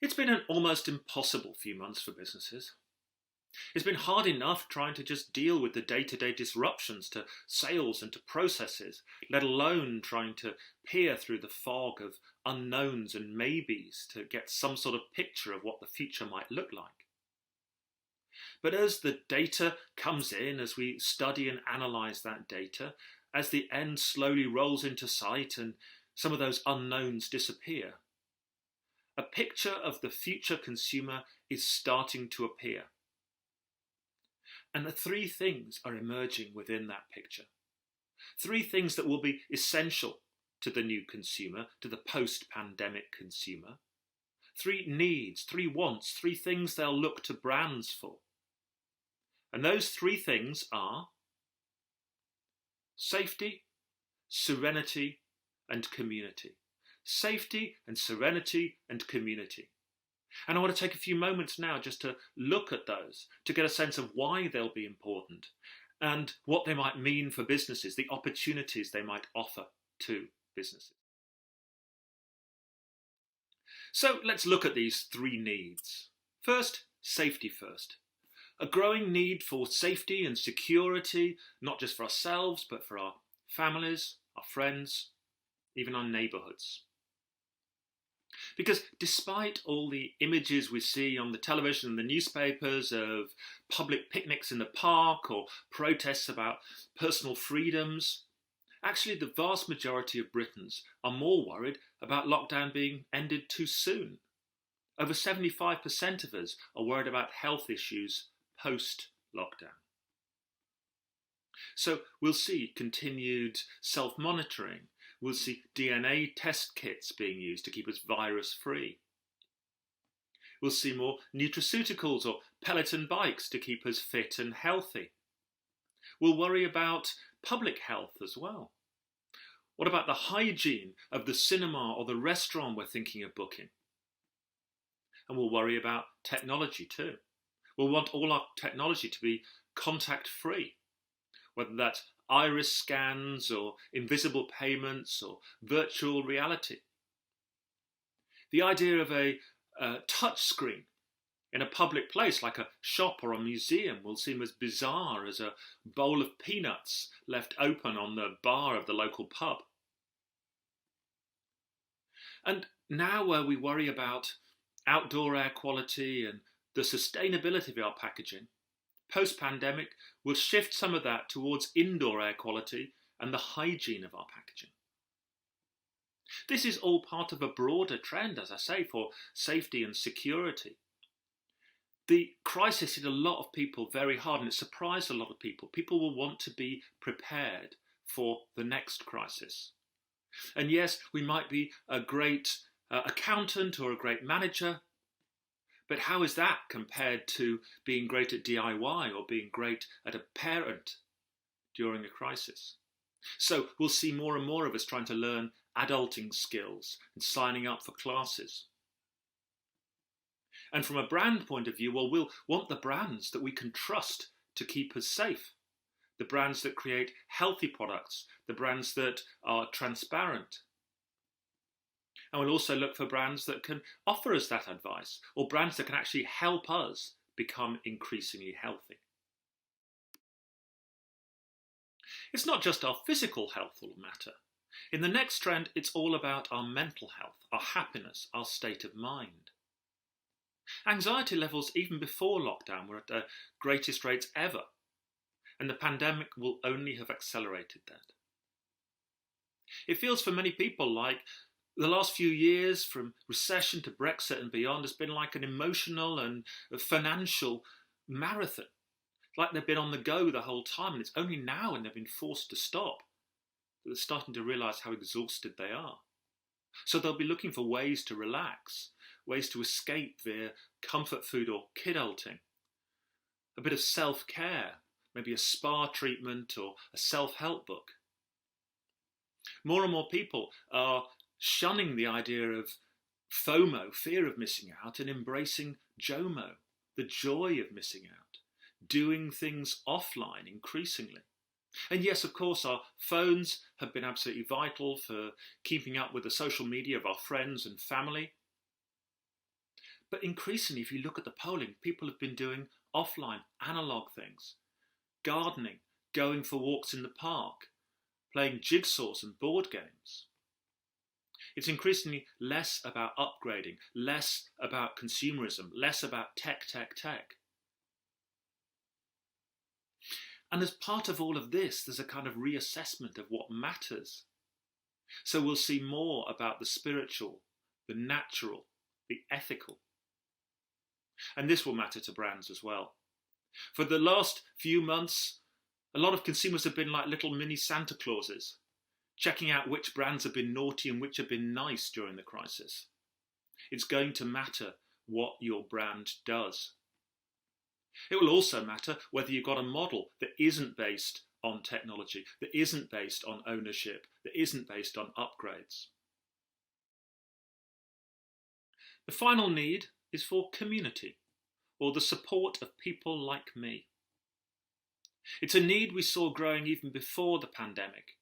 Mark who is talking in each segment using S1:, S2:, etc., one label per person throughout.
S1: It's been an almost impossible few months for businesses. It's been hard enough trying to just deal with the day-to-day disruptions to sales and to processes, let alone trying to peer through the fog of unknowns and maybes to get some sort of picture of what the future might look like. But as the data comes in, as we study and analyse that data, as the end slowly rolls into sight and some of those unknowns disappear, a picture of the future consumer is starting to appear. And the three things are emerging within that picture. Three things that will be essential to the new consumer, to the post-pandemic consumer. Three needs, three wants, three things they'll look to brands for. And those three things are safety, serenity, and community. Safety and serenity and community. And I want to take a few moments now just to look at those, to get a sense of why they'll be important and what they might mean for businesses, the opportunities they might offer to businesses. So let's look at these three needs. First, safety first. A growing need for safety and security, not just for ourselves, but for our families, our friends, even our neighbourhoods. Because despite all the images we see on the television and the newspapers of public picnics in the park or protests about personal freedoms, actually the vast majority of Britons are more worried about lockdown being ended too soon. Over 75% of us are worried about health issues post-lockdown. So we'll see continued self-monitoring. We'll see DNA test kits being used to keep us virus-free. We'll see more nutraceuticals or Peloton bikes to keep us fit and healthy. We'll worry about public health as well. What about the hygiene of the cinema or the restaurant we're thinking of booking? And we'll worry about technology too. We'll want all our technology to be contact-free, whether that's iris scans or invisible payments or virtual reality. The idea of a touch screen in a public place like a shop or a museum will seem as bizarre as a bowl of peanuts left open on the bar of the local pub. And now where we worry about outdoor air quality and the sustainability of our packaging, post-pandemic, we'll shift some of that towards indoor air quality and the hygiene of our packaging. This is all part of a broader trend, as I say, for safety and security. The crisis hit a lot of people very hard, and it surprised a lot of people. People will want to be prepared for the next crisis. And yes, we might be a great accountant or a great manager, but how is that compared to being great at DIY or being great at a parent during a crisis? So we'll see more and more of us trying to learn adulting skills and signing up for classes. And from a brand point of view, well, we'll want the brands that we can trust to keep us safe. The brands that create healthy products, the brands that are transparent. And we'll also look for brands that can offer us that advice, or brands that can actually help us become increasingly healthy. It's not just our physical health that will matter. In the next trend, it's all about our mental health, our happiness, our state of mind. Anxiety levels even before lockdown were at their greatest rates ever, and the pandemic will only have accelerated that. It feels for many people like the last few years, from recession to Brexit and beyond, has been like an emotional and financial marathon. Like they've been on the go the whole time, and it's only now when they've been forced to stop that they're starting to realise how exhausted they are. So they'll be looking for ways to relax, ways to escape via comfort food or kidulting, a bit of self-care, maybe a spa treatment or a self-help book. More and more people are shunning the idea of FOMO, fear of missing out, and embracing JOMO, the joy of missing out, doing things offline increasingly. And yes, of course, our phones have been absolutely vital for keeping up with the social media of our friends and family. But increasingly, if you look at the polling, people have been doing offline, analogue things, gardening, going for walks in the park, playing jigsaws and board games. It's increasingly less about upgrading, less about consumerism, less about tech. And as part of all of this, there's a kind of reassessment of what matters. So we'll see more about the spiritual, the natural, the ethical. And this will matter to brands as well. For the last few months, a lot of consumers have been like little mini Santa Clauses, checking out which brands have been naughty and which have been nice during the crisis. It's going to matter what your brand does. It will also matter whether you've got a model that isn't based on technology, that isn't based on ownership, that isn't based on upgrades. The final need is for community, or the support of people like me. It's a need we saw growing even before the pandemic.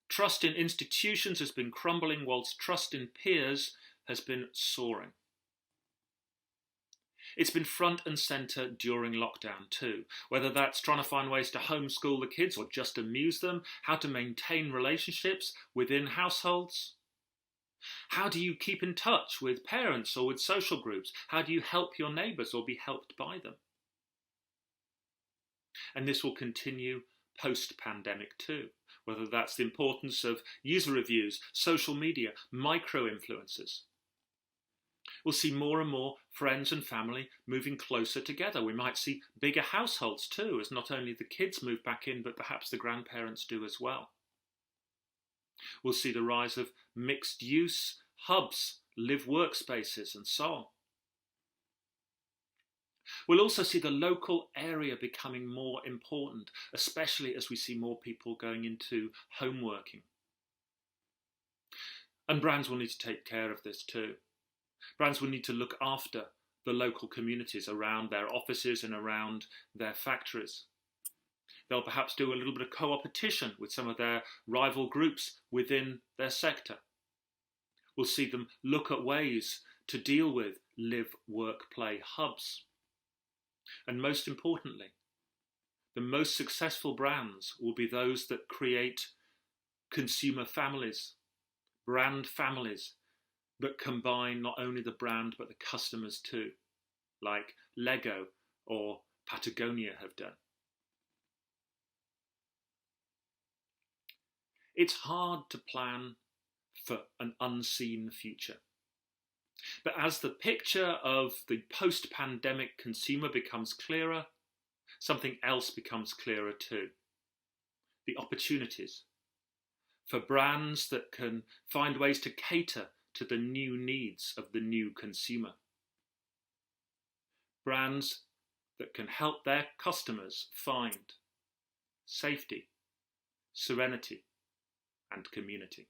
S1: Trust in institutions has been crumbling, whilst trust in peers has been soaring. It's been front and centre during lockdown too, whether that's trying to find ways to homeschool the kids or just amuse them, how to maintain relationships within households. How do you keep in touch with parents or with social groups? How do you help your neighbours or be helped by them? And this will continue post-pandemic too, whether that's the importance of user reviews, social media, micro-influencers. We'll see more and more friends and family moving closer together. We might see bigger households too, as not only the kids move back in, but perhaps the grandparents do as well. We'll see the rise of mixed use hubs, live workspaces and so on. We'll also see the local area becoming more important, especially as we see more people going into home working. And brands will need to take care of this too. Brands will need to look after the local communities around their offices and around their factories. They'll perhaps do a little bit of co-opetition with some of their rival groups within their sector. We'll see them look at ways to deal with live, work, play hubs. And most importantly, the most successful brands will be those that create consumer families, brand families, that combine not only the brand but the customers too, like Lego or Patagonia have done. It's hard to plan for an unseen future. But as the picture of the post-pandemic consumer becomes clearer, something else becomes clearer too. The opportunities for brands that can find ways to cater to the new needs of the new consumer. Brands that can help their customers find safety, serenity, and community.